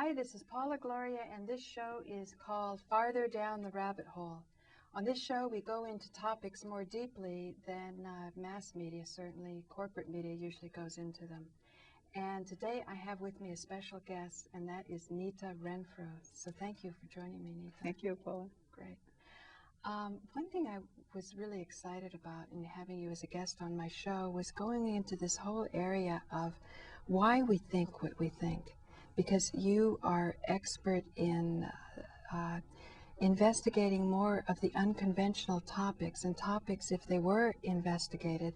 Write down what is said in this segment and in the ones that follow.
Hi, this is Paula Gloria, and this show is called Farther Down the Rabbit Hole. On this show, we go into topics more deeply than mass media, certainly corporate media usually goes into them. And today I have with me a special guest, and that is Nita Renfrew. So thank you for joining me, Nita. Thank you, Paula. Great. One thing I was really excited about in having you as a guest on my show was going into this whole area of why we think what we think. Because you are expert in investigating more of the unconventional topics, and topics, if they were investigated,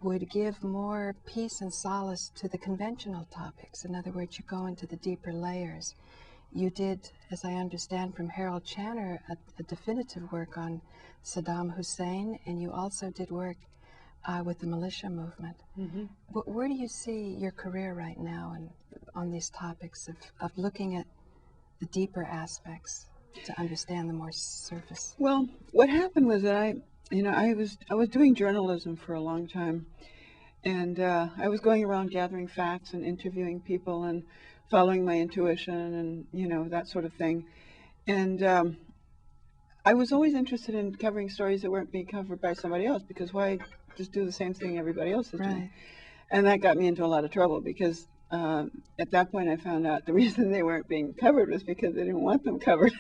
would give more peace and solace to the conventional topics. In other words, you go into the deeper layers. You did, as I understand from Harold Channer, a definitive work on Saddam Hussein, and you also did work with the militia movement. Mm-hmm. Where do you see your career right now and on these topics of looking at the deeper aspects to understand the more surface? Well, what happened was that I was doing journalism for a long time, and I was going around gathering facts and interviewing people and following my intuition and that sort of thing. And I was always interested in covering stories that weren't being covered by somebody else, because why just do the same thing everybody else is doing? And that got me into a lot of trouble, because at that point I found out the reason they weren't being covered was because they didn't want them covered.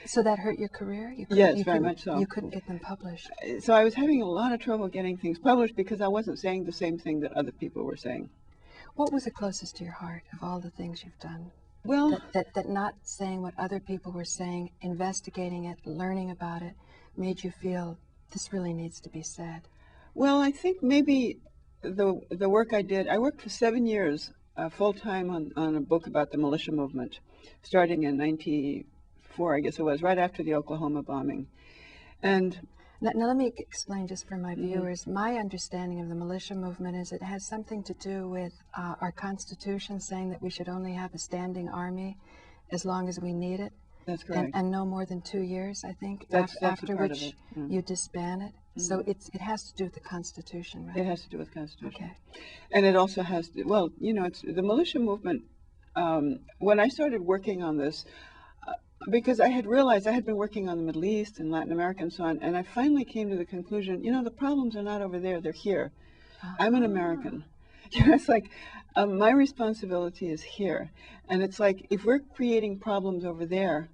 So that hurt your career? Yes, very much so. You couldn't get them published? So I was having a lot of trouble getting things published because I wasn't saying the same thing that other people were saying. What was the closest to your heart of all the things you've done? Well, that not saying what other people were saying, investigating it, learning about it, made you feel this really needs to be said? Well, I think maybe the work I did, I worked for 7 years full-time on a book about the militia movement, starting in 94, I guess it was, right after the Oklahoma bombing. And now let me explain just for my viewers. My understanding of the militia movement is it has something to do with our Constitution saying that we should only have a standing army as long as we need it. That's correct. And no more than 2 years, I think, that's after part which of it. you disband it. So it has to do with the Constitution, right? It has to do with the Constitution. Okay. And it also has to, well, it's the militia movement. When I started working on this, because I had realized I had been working on the Middle East and Latin America and so on, and I finally came to the conclusion, the problems are not over there, they're here. I'm an American. It's like, my responsibility is here. And it's like, if we're creating problems over there,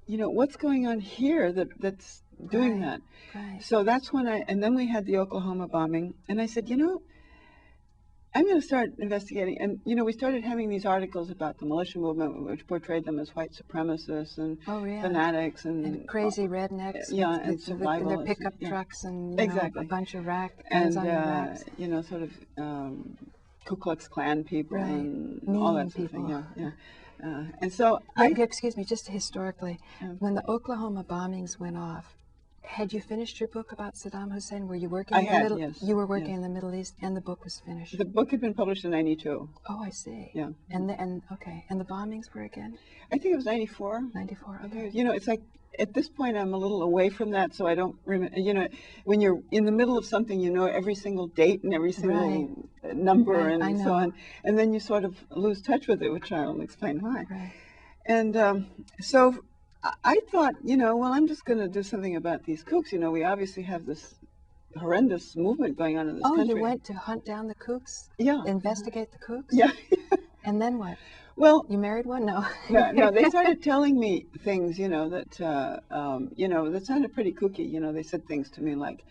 what's going on here that's doing that? Right. So that's when and then we had the Oklahoma bombing, and I said, I'm going to start investigating. And, we started having these articles about the militia movement, which portrayed them as white supremacists and fanatics and crazy rednecks. And survivalists. And their pickup trucks and exactly. a bunch of and on their racks. Sort of Ku Klux Klan people and mean all that sort people. of thing. And so excuse me, just historically, when the Oklahoma bombings went off, had you finished your book about Saddam Hussein? Were you working in the Middle Yes. You were working in the Middle East, and the book was finished? The book had been published in 92. Oh, I see. Yeah. And the bombings were again? I think it was 94. 94, okay. It's like, at this point I'm a little away from that, so I don't remember, when you're in the middle of something, every single date and every single number and so on, and then you sort of lose touch with it, which I'll explain why. Right. And so I thought, well, I'm just going to do something about these kooks. We obviously have this horrendous movement going on in this country. Oh, you went to hunt down the kooks? Yeah. Investigate the kooks? Yeah. And then what? Well, you married one? No. No, they started telling me things, that sounded pretty kooky. They said things to me like,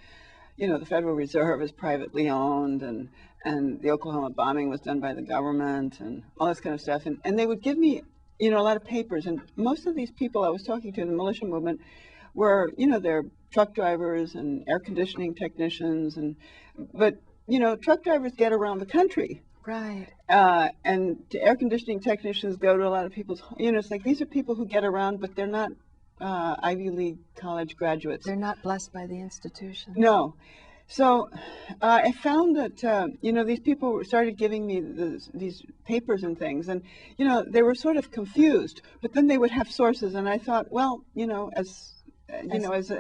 the Federal Reserve is privately owned, and the Oklahoma bombing was done by the government, and all this kind of stuff. And they would give me, a lot of papers. And most of these people I was talking to in the militia movement were, they're truck drivers and air conditioning technicians, but truck drivers get around the country. Right. And air conditioning technicians go to a lot of people's, it's like these are people who get around, but they're not Ivy League college graduates. They're not blessed by the institution. No. So I found that, these people started giving me these papers and things, and, they were sort of confused, but then they would have sources, and I thought, well, as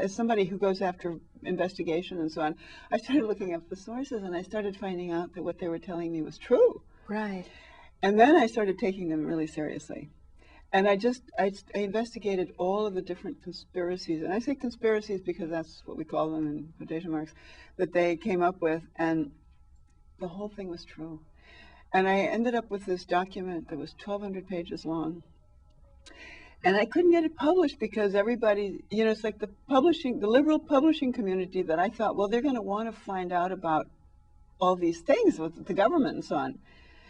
somebody who goes after investigation and so on, I started looking up the sources, and I started finding out that what they were telling me was true. Right. And then I started taking them really seriously. And I investigated all of the different conspiracies, and I say conspiracies because that's what we call them in quotation marks, that they came up with, and the whole thing was true. And I ended up with this document that was 1,200 pages long. And I couldn't get it published because everybody, you know, it's like the liberal publishing community that I thought, well, they're going to want to find out about all these things with the government and so on.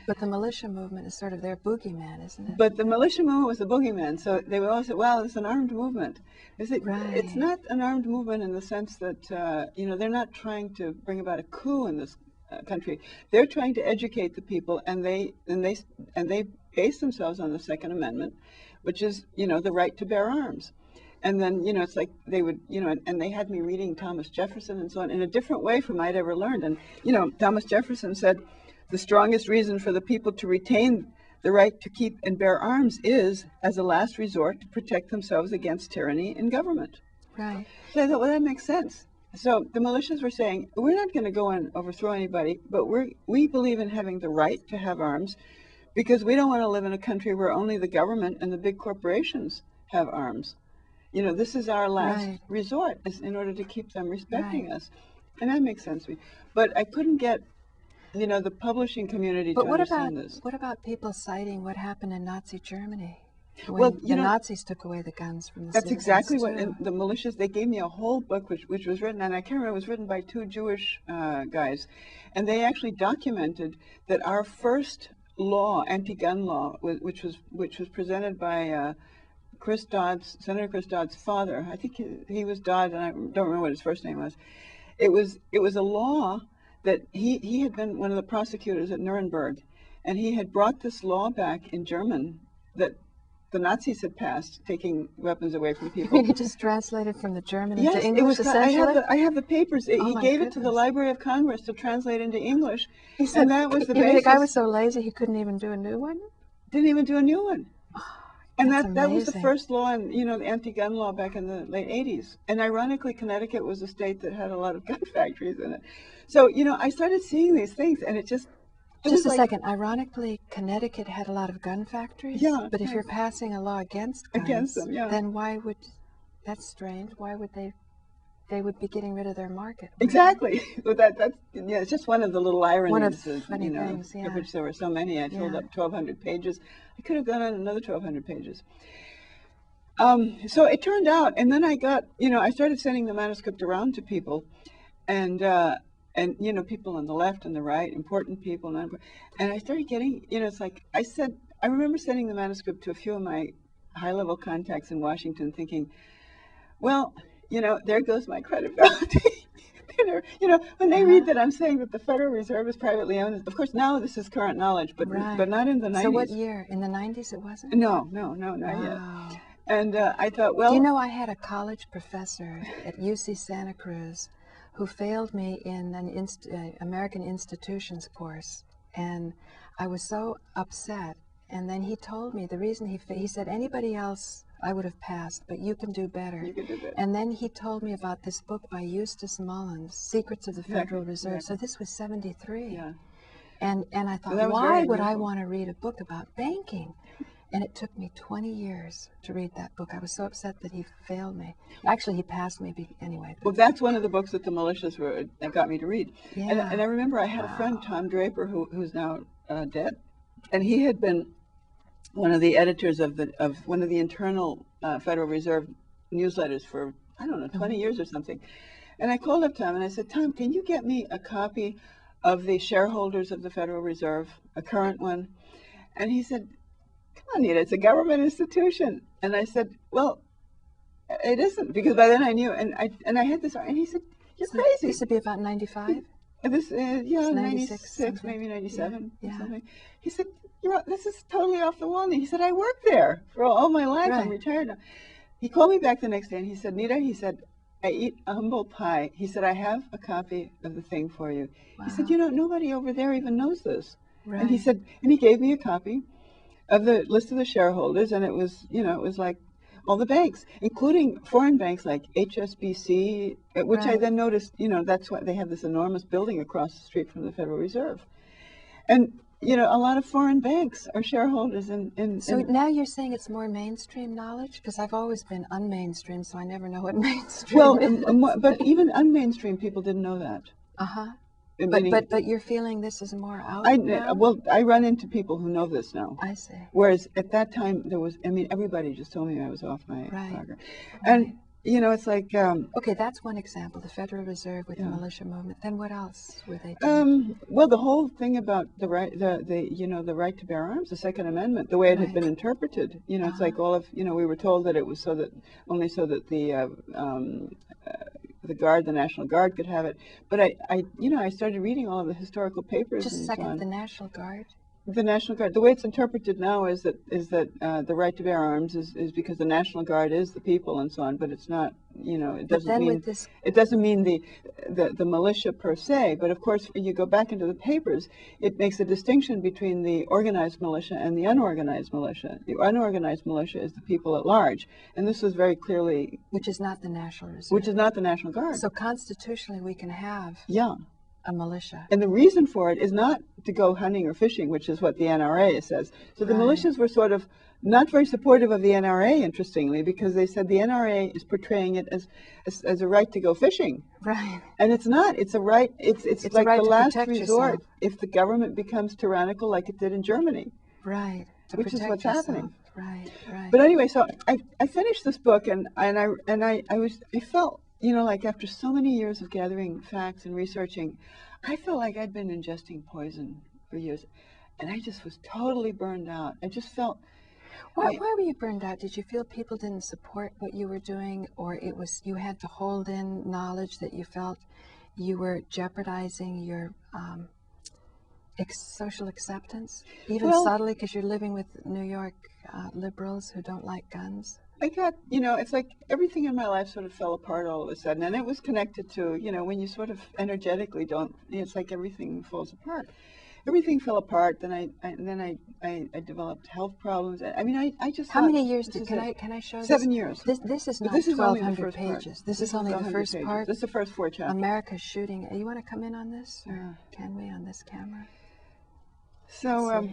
But the militia movement is sort of their boogeyman, isn't it? But the militia movement was the boogeyman. So they would always say, well, it's an armed movement. It's not an armed movement in the sense that, you know, they're not trying to bring about a coup in this country. They're trying to educate the people, and they base themselves on the Second Amendment, which is, you know, the right to bear arms. And then, you know, it's like they would, you know, and they had me reading Thomas Jefferson and so on in a different way from I'd ever learned. And, you know, Thomas Jefferson said, the strongest reason for the people to retain the right to keep and bear arms is, as a last resort, to protect themselves against tyranny and government. Right. So I thought, well, that makes sense. So the militias were saying, we're not going to go and overthrow anybody, but we believe in having the right to have arms because we don't want to live in a country where only the government and the big corporations have arms. You know, this is our last resort in order to keep them respecting us. And that makes sense to me. But I couldn't get, you know, the publishing community to understand this. What about people citing what happened in Nazi Germany? When well, the Nazis took away the guns from the That's exactly what too. the militias, they gave me a whole book which was written, and I can't remember, it was written by two Jewish guys. And they actually documented that our first law, anti-gun law, which was presented by Senator Chris Dodd's father. I think he was Dodd, and I don't remember what his first name was. It was a law that he had been one of the prosecutors at Nuremberg, and he had brought this law back in German that the Nazis had passed, taking weapons away from people. You just translated from the German into English, essentially? I have the papers. He gave goodness. it to the Library of Congress to translate into English, and that was the basis. basis. The guy was so lazy he couldn't even do a new one? Didn't even do a new one. And that was the amazing. first law, and you know, the anti-gun law back in the late 80s. And ironically, Connecticut was a state that had a lot of gun factories in it. So, you know, I started seeing these things, and it just... Just a second. Ironically, Connecticut had a lot of gun factories. Yeah. But if you're passing a law against guns, against them, yeah. then why would... That's strange. Why would they would be getting rid of their market? Exactly. Well, that's yeah. It's just one of the little ironies. One of the funny you know, things, yeah. Of which there were so many. I filled up 1,200 pages. I could have gone on another 1,200 pages. So it turned out, and then I got, you know, I started sending the manuscript around to people, and you know, people on the left and the right, important people, and I started getting, you know, it's like I remember sending the manuscript to a few of my high-level contacts in Washington, thinking, well, you know, there goes my credibility. You know, when they read that I'm saying that the Federal Reserve is privately owned, of course now this is current knowledge, but not in the 90s. So what year? In the 90s it wasn't? No, not yet. And I thought, well... Do you know, I had a college professor at UC Santa Cruz who failed me in an American Institutions course, and I was so upset. And then he told me the reason he said, anybody else I would have passed, but you can do better. You can do better. And then he told me about this book by Eustace Mullins, Secrets of the Federal Reserve. So this was 73. Yeah. And I thought, why would I want to read a book about banking? And it took me 20 years to read that book. I was so upset that he failed me. Actually, he passed me anyway. Well, that's one of the books that the militias that got me to read. Yeah. And I remember I had a friend, Tom Draper, who's now dead, and he had been one of the editors of one of the internal Federal Reserve newsletters for, I don't know, 20 years or something. And I called up Tom and I said, Tom, can you get me a copy of the Shareholders of the Federal Reserve, a current one? And he said, come on, Nita, it's a government institution. And I said, well, it isn't, because by then I knew, and I had this, and he said, you're crazy. This would be about 95? This, yeah, 96, 96, maybe 97 or yeah. something. He said, this is totally off the wall. And he said, I worked there for all my life. I'm retired now. He called me back the next day and he said, Nita, he said, I eat humble pie. He said, I have a copy of the thing for you. Wow. He said, you know, nobody over there even knows this. Right. And he said, and he gave me a copy of the list of the shareholders, and it was, you know, it was like all the banks, including foreign banks like HSBC, which I then noticed, you know, that's why they have this enormous building across the street from the Federal Reserve. And, you know, a lot of foreign banks are shareholders in So now you're saying it's more mainstream knowledge? Because I've always been unmainstream, so I never know what mainstream well, is. but even unmainstream people didn't know that. Uh-huh. Meaning, But you're feeling this is more out now? well, I run into people who know this now. I see. Whereas at that time, there was, I mean, everybody just told me I was off my rocker. Right. And, you know, it's like... okay, that's one example, the Federal Reserve with the militia movement. Then what else were they doing? Well, the whole thing about the right, you know, the right to bear arms, the Second Amendment, the way it had been interpreted, you know, it's like all of, you know, we were told that it was so that, only so that the Guard, the National Guard could have it. But you know, I started reading all of the historical papers. Just a second, the National Guard? The National Guard. The way it's interpreted now is that the right to bear arms is because the National Guard is the people and so on. But it's not. You know, it doesn't mean it doesn't mean the militia per se. But of course, when you go back into the papers, it makes a distinction between the organized militia and the unorganized militia. The unorganized militia is the people at large, and this was very clearly. Which is not the National Reserve. Which is not the National Guard. So constitutionally, we can have. Yeah. A militia. And the reason for it is not to go hunting or fishing, which is what the NRA says. So the militias were sort of not very supportive of the NRA, interestingly, because they said the NRA is portraying it as a right to go fishing. Right. And it's not. It's a right. It's like right the last resort yourself. if the government becomes tyrannical like it did in Germany. Right. Which is what's happening. Right. Right. But anyway, so I finished this book and I felt, you know, like after so many years of gathering facts and researching, I felt like I'd been ingesting poison for years. And I just was totally burned out. I just felt... Why were you burned out? Did you feel people didn't support what you were doing, or it was you had to hold in knowledge that you felt you were jeopardizing your social acceptance? Even subtly, because you're living with New York liberals who don't like guns? I got, you know, it's like everything in my life sort of fell apart all of a sudden. And it was connected to, you know, when you sort of energetically don't, it's like everything falls apart. Everything fell apart. Then I developed health problems. I mean, I just. How many years did? Can I show this? 7 years. This is not 1,200 pages. This is only the first part. This is the first 4 chapters. America's shooting. You want to come in on this? Or can we on this camera? So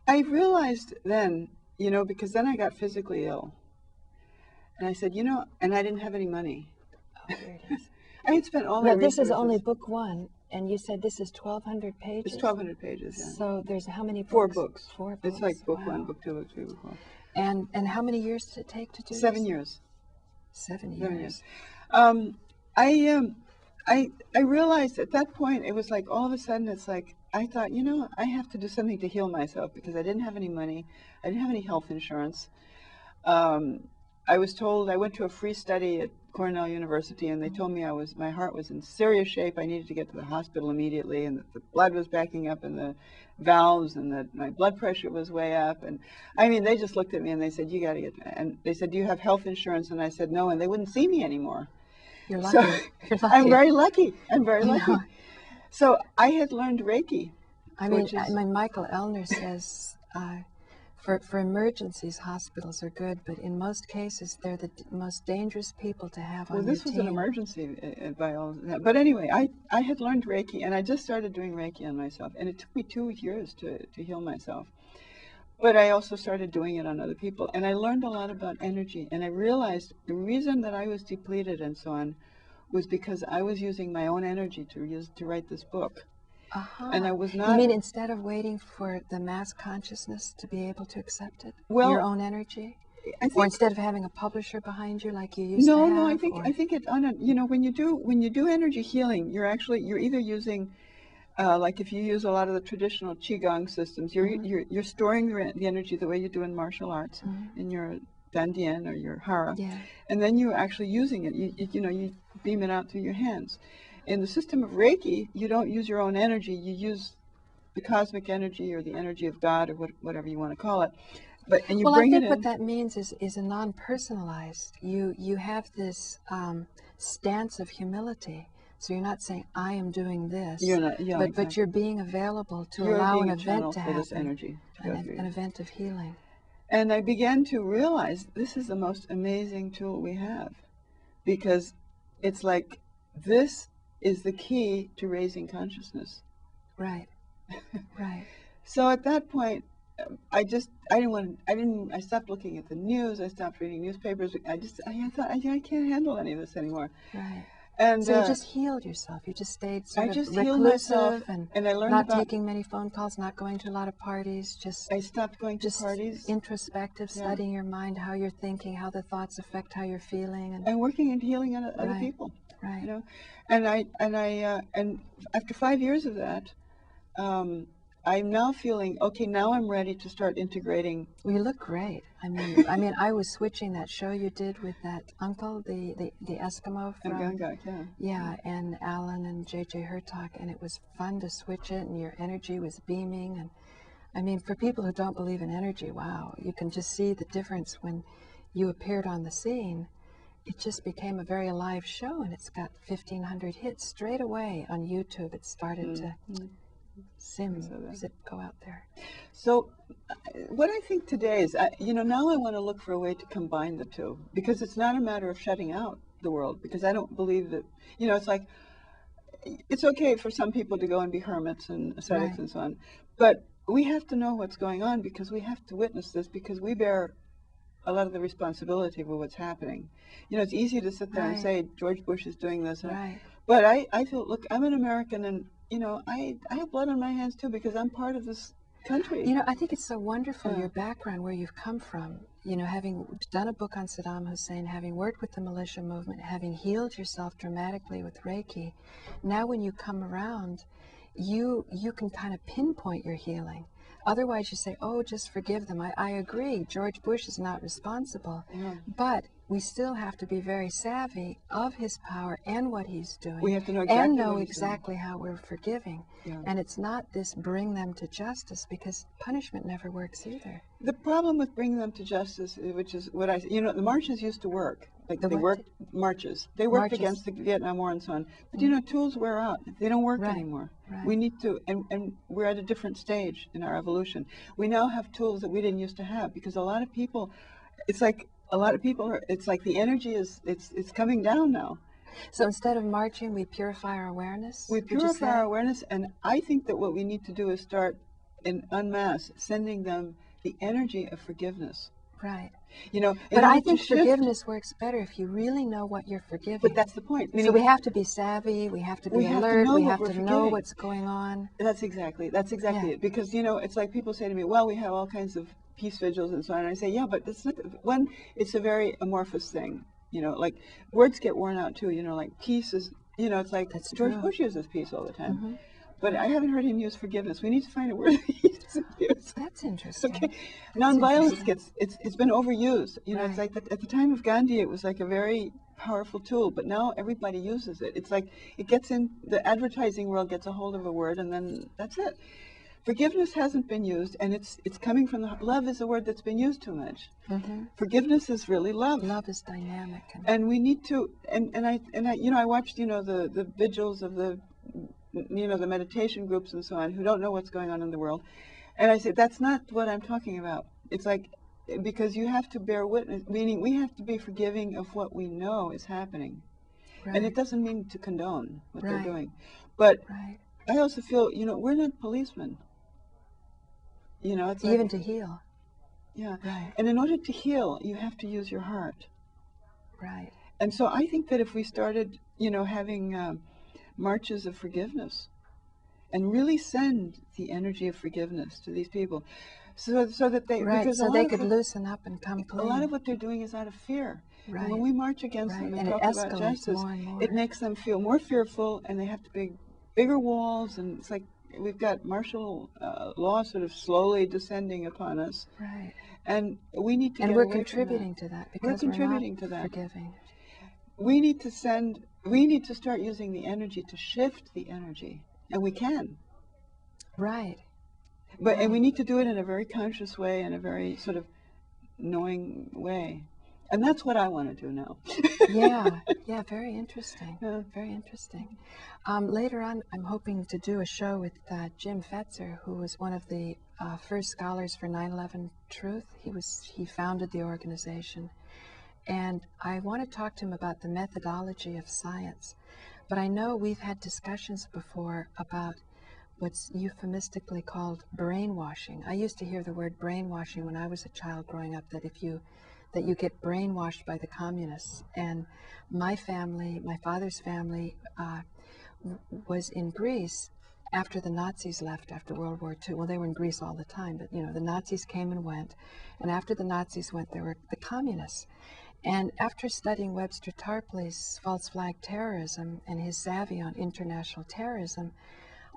I realized then, you know, because then I got physically ill, and I said, you know, and I didn't have any money. Oh, here it is. I had spent all my resources. This is only book 1. And you said this is 1,200 pages? It's 1,200 pages, yeah. So there's how many books? 4 books. 4 books. It's like book 1, book 2, book 3, book 4. And how many years did it take to do 7 this? years. 7 years. 7 years. I realized at that point, it was like all of a sudden, it's like, I thought, you know, I have to do something to heal myself because I didn't have any money. I didn't have any health insurance. I was told, I went to a free study at Cornell University, and they told me my heart was in serious shape. I needed to get to the hospital immediately, and the blood was backing up in the valves, and that my blood pressure was way up. And I mean, they just looked at me and they said, "You got to get." And they said, "Do you have health insurance?" And I said, "No." And they wouldn't see me anymore. You're lucky. So, You're lucky. I'm very lucky. I'm very lucky. So I had learned Reiki. I mean, Michael Ellner says. For emergencies, hospitals are good, but in most cases, they're the most dangerous people to have on your team. Well, this was an emergency by all that. But anyway, I had learned Reiki, and I just started doing Reiki on myself. And it took me 2 years to heal myself. But I also started doing it on other people. And I learned a lot about energy. And I realized the reason that I was depleted and so on was because I was using my own energy to write this book. And I was not... You mean instead of waiting for the mass consciousness to be able to accept it? Well, your own energy? Or instead of having a publisher behind you like you used to have? No, I think it you know, when you do energy healing, you're either using like if you use a lot of the traditional qigong systems, you're storing the energy the way you do in martial arts, in your dandian or your hara, and then you're actually using it. You beam it out through your hands. In the system of Reiki, you don't use your own energy. You use the cosmic energy or the energy of God or whatever you want to call it. And you bring it in. I think what that means is a non-personalized. You have this stance of humility. So you're not saying, I am doing this, you're not, but you're being available to allow an event to happen, this energy an event of healing. And I began to realize this is the most amazing tool we have, because it's like this is the key to raising consciousness. Right. So at that point, I stopped looking at the news. I stopped reading newspapers. I thought, I can't handle any of this anymore. Right. And So you just healed yourself. You just stayed sort I of just healed myself, reclusive and I learned not about. taking many phone calls, not going to a lot of parties, just I stopped going to parties. Introspective, studying your mind, how you're thinking, how the thoughts affect how you're feeling, and working and healing other people. Right. You know, and after 5 years of that, I'm now feeling okay. Now I'm ready to start integrating. Well, you look great. I mean, I was switching that show you did with that uncle, the Eskimo from yeah, and Alan and JJ Hertog, and it was fun to switch it, and your energy was beaming. And I mean, for people who don't believe in energy, wow, you can just see the difference when you appeared on the scene. It just became a very alive show, and it's got 1,500 hits straight away on YouTube. It started to go out there. So what I think today is, now I want to look for a way to combine the two, because it's not a matter of shutting out the world, because I don't believe that, it's like, it's okay for some people to go and be hermits and ascetics and so on, but we have to know what's going on, because we have to witness this, because we bear a lot of the responsibility for what's happening. It's easy to sit there and say, George Bush is doing this. But I feel, look, I'm an American, and, I have blood on my hands too, because I'm part of this country. I think it's so wonderful, your background, where you've come from, having done a book on Saddam Hussein, having worked with the militia movement, having healed yourself dramatically with Reiki. Now when you come around, you can kind of pinpoint your healing. Otherwise you say, oh, just forgive them. I agree, George Bush is not responsible, but we still have to be very savvy of his power and what he's doing. We have to know exactly how we're forgiving. And it's not this bring them to justice, because punishment never works either. The problem with bringing them to justice, which is what the marches used to work. Like they worked marches. They worked against the Vietnam War and so on. But tools wear out. They don't work anymore. We need to, and we're at a different stage in our evolution. We now have tools that we didn't used to have, because a lot of people, it's like the energy it's coming down now. So instead of marching, we purify our awareness? We purify our awareness, and I think that what we need to do is start en masse sending them the energy of forgiveness. Right. But I think forgiveness works better if you really know what you're forgiving. But that's the point. So we have to be savvy, we have to be alert, we have to know what's going on. That's exactly it. Because, it's like people say to me, well, we have all kinds of peace vigils and so on. And I say, yeah, but it's not, it's a very amorphous thing. Like words get worn out too, like peace is, it's like George Bush uses peace all the time. But I haven't heard him use forgiveness. We need to find a word that he doesn't use. That's interesting. Okay. Nonviolence it's been overused. It's like at the time of Gandhi, it was like a very powerful tool, but now everybody uses it. It's like it gets in, the advertising world gets a hold of a word, and then that's it. Forgiveness hasn't been used, and it's coming from the love is a word that's been used too much. Forgiveness is really love. Love is dynamic, and we need to. And I watched the vigils of the the meditation groups and so on, who don't know what's going on in the world, and I said that's not what I'm talking about. It's like, because you have to bear witness, meaning we have to be forgiving of what we know is happening, and it doesn't mean to condone what they're doing, but I also feel we're not policemen. It's even like, to heal. And in order to heal, you have to use your heart. And so I think that if we started, having marches of forgiveness, and really send the energy of forgiveness to these people, so that they so they could loosen up and come clean. A lot of what they're doing is out of fear. And when we march against them and talk about justice, it makes them feel more fearful, and they have to build bigger walls, and it's like we've got martial law sort of slowly descending upon us. And we need to. And we're contributing to that, because we're contributing to that. Forgiving. We need to start using the energy to shift the energy, and we can. And we need to do it in a very conscious way, in a very sort of knowing way. And that's what I want to do now. Yeah, very interesting. Very interesting. Later on, I'm hoping to do a show with Jim Fetzer, who was one of the first scholars for 9/11 Truth. He founded the organization. And I want to talk to him about the methodology of science. But I know we've had discussions before about what's euphemistically called brainwashing. I used to hear the word brainwashing when I was a child growing up, that you get brainwashed by the communists. And my family, my father's family, was in Greece after the Nazis left after World War II. Well, they were in Greece all the time, but you know, the Nazis came and went, and after the Nazis went, there were the communists. And after studying Webster Tarpley's false flag terrorism and his savvy on international terrorism,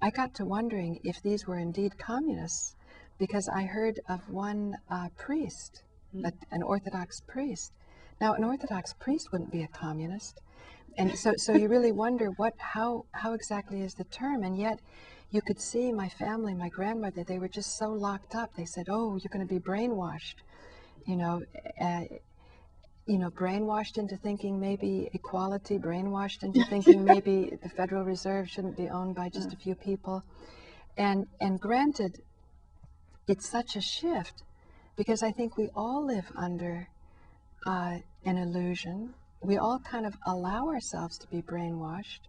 I got to wondering if these were indeed communists, because I heard of one priest, an Orthodox priest. Now, an Orthodox priest wouldn't be a communist. And so you really wonder how exactly is the term, and yet you could see my family, my grandmother, they were just so locked up. They said, "Oh, you're going to be brainwashed," you know, brainwashed into thinking maybe equality, brainwashed into thinking maybe the Federal Reserve shouldn't be owned by just a few people, and granted, it's such a shift, because I think we all live under an illusion. We all kind of allow ourselves to be brainwashed,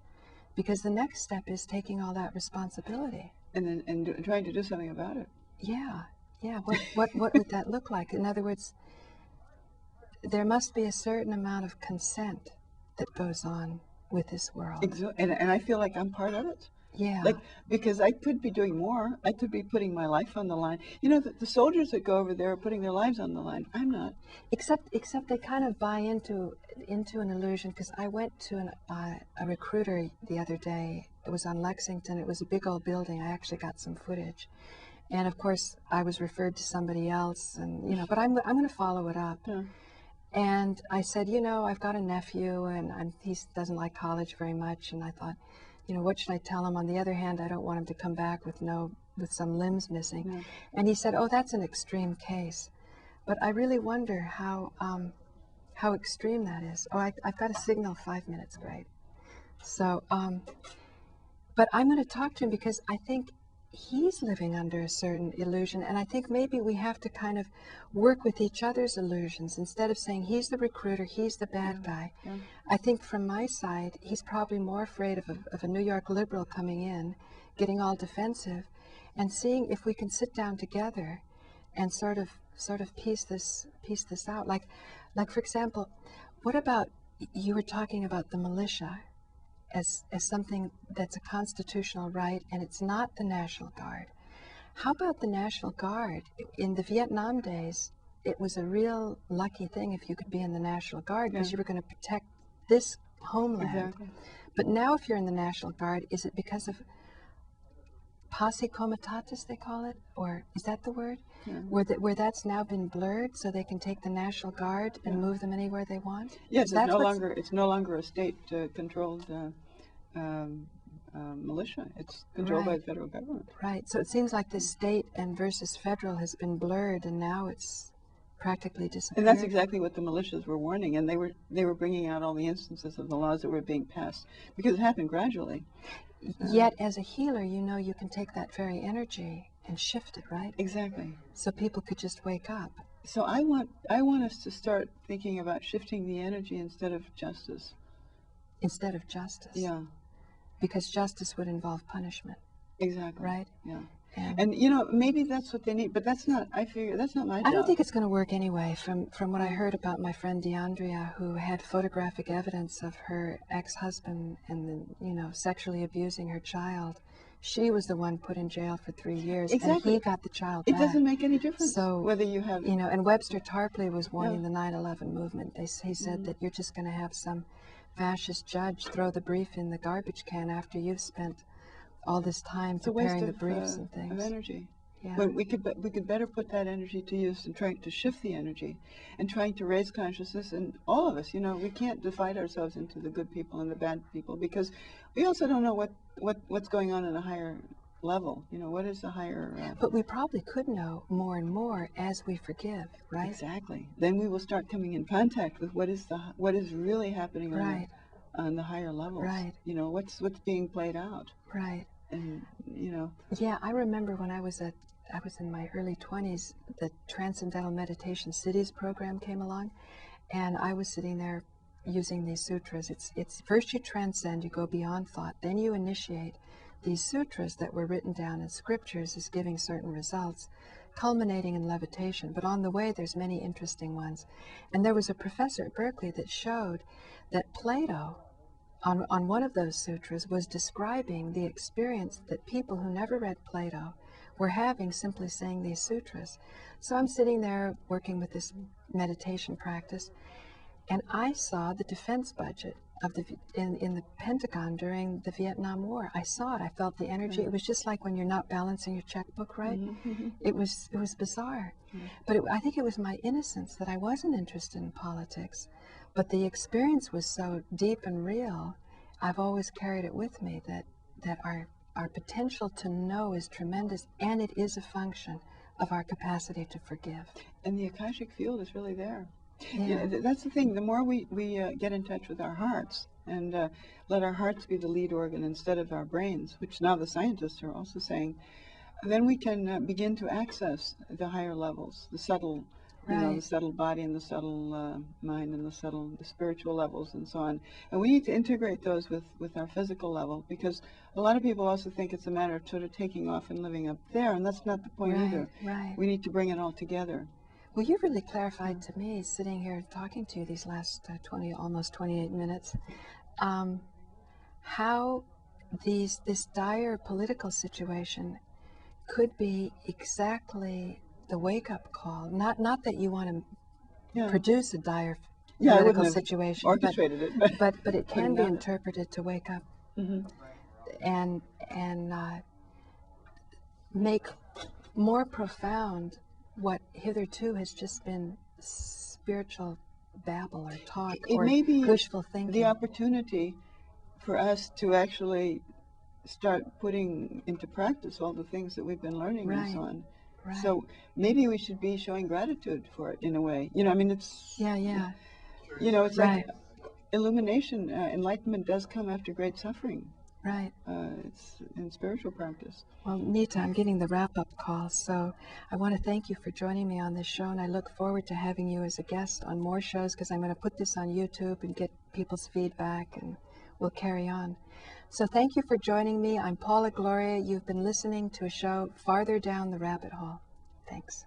because the next step is taking all that responsibility. And trying to do something about it. Yeah. What would that look like? In other words, there must be a certain amount of consent that goes on with this world. And I feel like I'm part of it. Yeah. Like, because I could be doing more. I could be putting my life on the line. You know, the soldiers that go over there are putting their lives on the line. I'm not. Except they kind of buy into an illusion, because I went to a recruiter the other day. It was on Lexington. It was a big old building. I actually got some footage. And of course, I was referred to somebody else, and but I'm going to follow it up. Yeah. And I said, I've got a nephew, and he doesn't like college very much. And I thought, what should I tell him? On the other hand, I don't want him to come back with some limbs missing. Yeah. And he said, "Oh, that's an extreme case." But I really wonder how extreme that is. Oh, I've got a signal, 5 minutes, great. So, but I'm going to talk to him, because I think he's living under a certain illusion, and I think maybe we have to kind of work with each other's illusions, instead of saying he's the recruiter, he's the bad guy. Yeah. I think from my side, he's probably more afraid of a New York liberal coming in, getting all defensive, and seeing if we can sit down together and sort of piece this out. Like for example, what about, you were talking about the militia as something that's a constitutional right, and it's not the National Guard. How about the National Guard? In the Vietnam days, it was a real lucky thing if you could be in the National Guard, because you were going to protect this homeland. Exactly. But now if you're in the National Guard, is it because of posse comitatus, they call it? Or is that the word? Yeah. Where that's now been blurred, so they can take the National Guard and move them anywhere they want? Yes, it's no longer a state-controlled militia. It's controlled by the federal government. Right. So it seems like the state and versus federal has been blurred, and now it's practically disappeared. And that's exactly what the militias were warning, and they were bringing out all the instances of the laws that were being passed, because it happened gradually. Yet, as a healer, you can take that very energy and shift it, right? Exactly. So people could just wake up. So I want us to start thinking about shifting the energy instead of justice. Instead of justice. Yeah. Because justice would involve punishment. Exactly. Right? Yeah. And maybe that's what they need, but that's not my job. I don't think it's going to work anyway. From what I heard about my friend DeAndrea, who had photographic evidence of her ex-husband and then, sexually abusing her child. She was the one put in jail for 3 years, exactly. And he got the child back. It doesn't make any difference. So whether you have, and Webster Tarpley was warning the 9/11 movement. He said that you're just going to have some fascist judge throw the brief in the garbage can after you've spent all this time preparing the briefs and things. Of energy. Yeah. But we could better put that energy to use in trying to shift the energy, and trying to raise consciousness. And all of us, we can't divide ourselves into the good people and the bad people, because we also don't know what's going on in a higher level. What is the higher? But we probably could know more and more as we forgive, right? Exactly. Then we will start coming in contact with what is really happening on the higher levels. Right. What's being played out. Right. And Yeah, I remember when I was in my early 20s, the Transcendental Meditation Cities program came along, and I was sitting there using these sutras. It's first you transcend, you go beyond thought, then you initiate, these sutras that were written down in scriptures as giving certain results, culminating in levitation. But on the way, there's many interesting ones. And there was a professor at Berkeley that showed that Plato, on one of those sutras, was describing the experience that people who never read Plato were having simply saying these sutras. So I'm sitting there working with this meditation practice, and I saw the defense budget of in the Pentagon during the Vietnam War. I saw it. I felt the energy. It was just like when you're not balancing your checkbook right. It was bizarre. But I think it was my innocence that I wasn't interested in politics. But the experience was so deep and real. I've always carried it with me that our potential to know is tremendous, and it is a function of our capacity to forgive. And the Akashic field is really there. Yeah. That's the thing. The more we get in touch with our hearts and let our hearts be the lead organ instead of our brains, which now the scientists are also saying, then we can begin to access the higher levels, the subtle, the subtle body and the subtle mind and the spiritual levels and so on. And we need to integrate those with our physical level, because a lot of people also think it's a matter of sort of taking off and living up there, and that's not the point either. We need to bring it all together. Well, you've really clarified to me, sitting here talking to you these last almost 28 minutes, how this dire political situation could be exactly the wake-up call. Not that you want to produce a dire political situation, orchestrated but it can be interpreted to wake up and make more profound what hitherto has just been spiritual babble or talk or wishful thinking. The opportunity for us to actually start putting into practice all the things that we've been learning and so on. So maybe we should be showing gratitude for it in a way. I mean, it's it's like illumination, enlightenment does come after great suffering. It's in spiritual practice. Well, Nita, I'm getting the wrap-up call, so I want to thank you for joining me on this show, and I look forward to having you as a guest on more shows, because I'm going to put this on YouTube and get people's feedback, and we'll carry on. So thank you for joining me. I'm Paula Gloria. You've been listening to a show Farther Down the Rabbit Hole. Thanks.